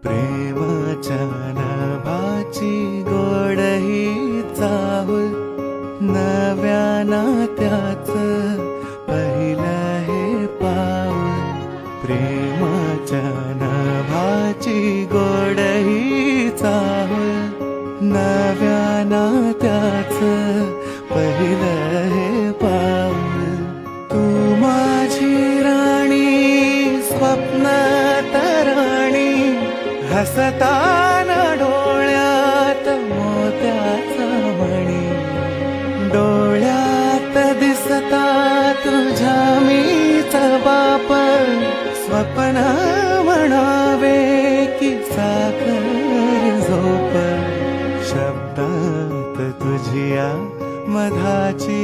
प्रेमाच्या नभाची गोड ही चाहुल, नव्या नात्याचं पहिलं हे पाऊल. प्रेमाच्या नभाची गोड ही चाहुल, नव्या नात्याचं पहिलं हे पाऊल. तू माझी राणी, स्वप्नात राणी, हसताना डोळ्यात मोत्याचा मणी. डोळ्यात दिसता तुझ्या मीच बाप, स्वप्न म्हणावे की साखर झोप. शब्दात तुझिया मधाची